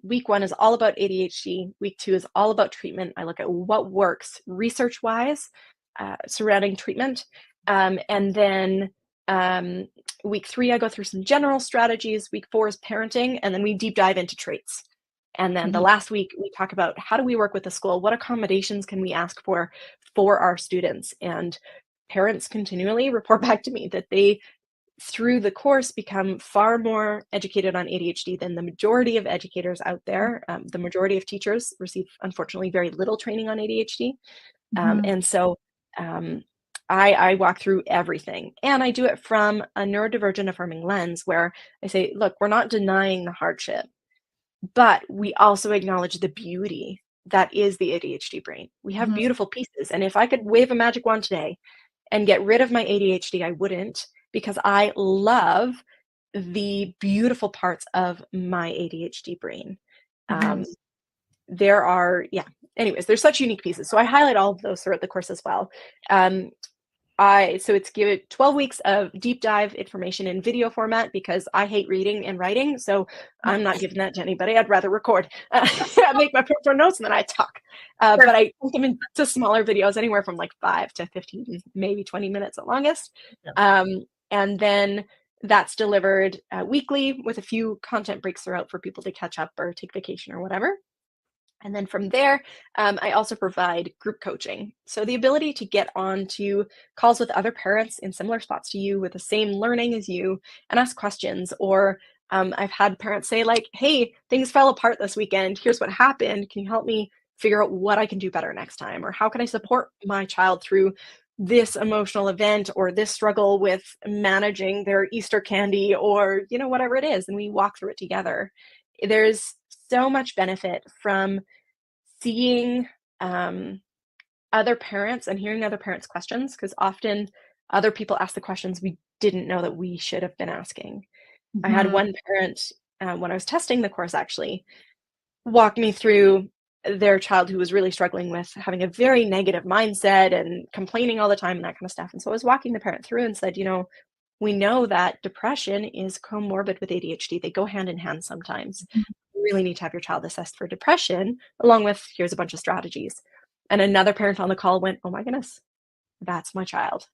week 1 is all about ADHD. Week 2 is all about treatment. I look at what works research-wise surrounding treatment. And then week 3, I go through some general strategies. Week 4 is parenting, and then we deep dive into traits. And then the last week, we talk about how do we work with the school? What accommodations can we ask for our students? And parents continually report back to me that they, through the course, become far more educated on ADHD than the majority of educators out there. The majority of teachers receive, unfortunately, very little training on ADHD. And so I walk through everything, and I do it from a neurodivergent affirming lens where I say, look, we're not denying the hardship, but we also acknowledge the beauty that is the ADHD brain. We have beautiful pieces. And if I could wave a magic wand today and get rid of my ADHD, I wouldn't, because I love the beautiful parts of my ADHD brain. There are, anyways, there's such unique pieces. So I highlight all of those throughout the course as well. So it's give it 12 weeks of deep dive information in video format because I hate reading and writing. So I'm not giving that to anybody. I'd rather record. I make my prepared notes and then I talk. But I put them into smaller videos, anywhere from like 5 to 15, maybe 20 minutes at longest. And then that's delivered weekly with a few content breaks throughout for people to catch up or take vacation or whatever. And then from there, I also provide group coaching. So the ability to get on to calls with other parents in similar spots to you with the same learning as you and ask questions. Or I've had parents say like, hey, things fell apart this weekend. Here's what happened. Can you help me figure out what I can do better next time? Or how can I support my child through this emotional event or this struggle with managing their Easter candy or, whatever it is. And we walk through it together. There's so much benefit from seeing other parents and hearing other parents' questions, because often other people ask the questions we didn't know that we should have been asking. I had one parent when I was testing the course, actually walked me through their child who was really struggling with having a very negative mindset and complaining all the time and that kind of stuff. And so I was walking the parent through and said, we know that depression is comorbid with ADHD. They go hand in hand sometimes. You really need to have your child assessed for depression, along with here's a bunch of strategies. And another parent on the call went, oh my goodness, that's my child,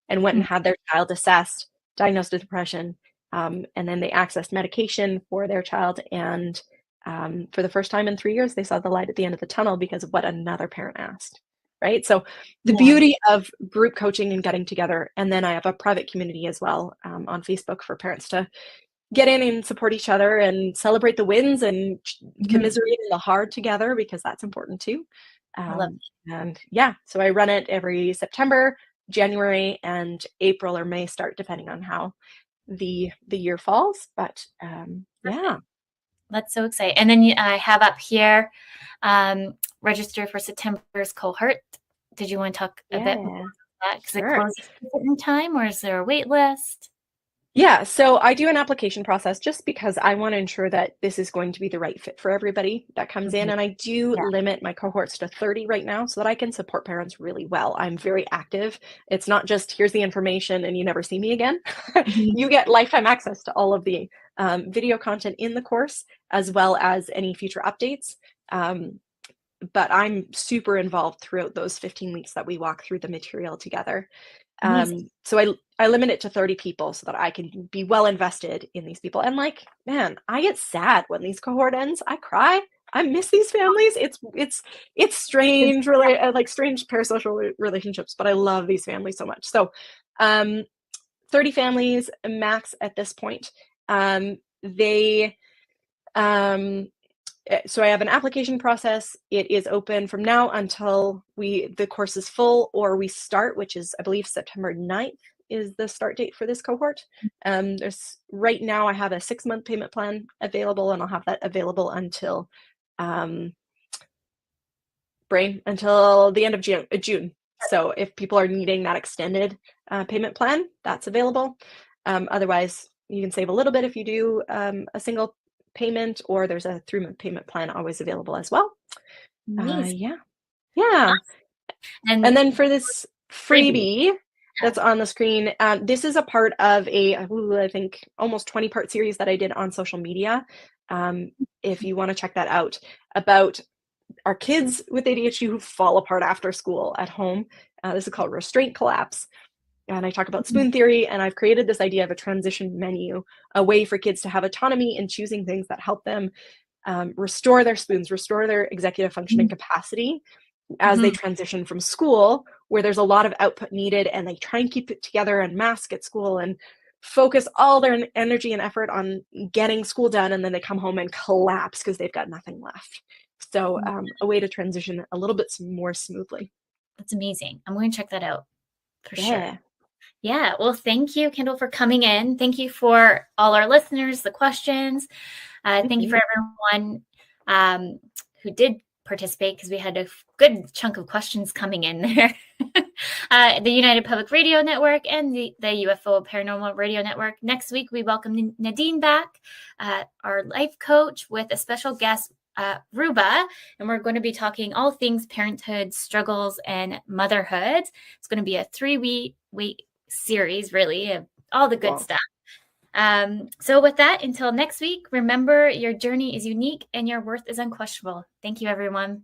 and went and had their child assessed, diagnosed with depression. And then they accessed medication for their child. And for the first time in 3 years, they saw the light at the end of the tunnel because of what another parent asked. Right. So the beauty of group coaching and getting together. And then I have a private community as well on Facebook for parents to get in and support each other and celebrate the wins and commiserate in the hard together, because that's important too. And yeah, so I run it every September, January, and April or May start, depending on how the year falls. But yeah. That's so exciting. And then I have up here, register for September's cohort. Did you want to talk a bit more about that? Because it closes at a certain time, or is there a wait list? Yeah, so I do an application process just because I want to ensure that this is going to be the right fit for everybody that comes in. And I do limit my cohorts to 30 right now so that I can support parents really well. I'm very active. It's not just here's the information and you never see me again. You get lifetime access to all of the video content in the course, as well as any future updates. But I'm super involved throughout those 15 weeks that we walk through the material together. So I limit it to 30 people so that I can be well invested in these people. And like, man, I get sad when these cohort ends. I cry. I miss these families. It's strange, really, like strange parasocial relationships, but I love these families so much. So 30 families max at this point. So I have an application process. It is open from now until the course is full, or we start, which is, I believe, September 9th is the start date for this cohort. There's right now I have a 6-month payment plan available, and I'll have that available until the end of June. So if people are needing that extended payment plan, that's available. Otherwise, you can save a little bit if you do a single payment, or there's a 3-month payment plan always available as well. Yeah. And then for this freebie that's on the screen, this is a part of I think almost 20-part series that I did on social media. If you want to check that out, about our kids with ADHD who fall apart after school at home. This is called Restraint Collapse. And I talk about spoon theory, and I've created this idea of a transition menu, a way for kids to have autonomy in choosing things that help them restore their spoons, restore their executive functioning capacity as they transition from school, where there's a lot of output needed, and they try and keep it together and mask at school and focus all their energy and effort on getting school done, and then they come home and collapse because they've got nothing left. So a way to transition a little bit more smoothly. That's amazing. I'm going to check that out for sure. Yeah. Well, thank you, Kendall, for coming in. Thank you for all our listeners, the questions. Thank you for everyone who did participate, because we had a good chunk of questions coming in there. The United Public Radio Network and the UFO Paranormal Radio Network. Next week, we welcome Nadine back, our life coach, with a special guest, Ruba, and we're going to be talking all things parenthood, struggles, and motherhood. It's going to be a 3-week series, really, of all the good stuff. So with that, until next week, remember, your journey is unique and your worth is unquestionable. Thank you, everyone.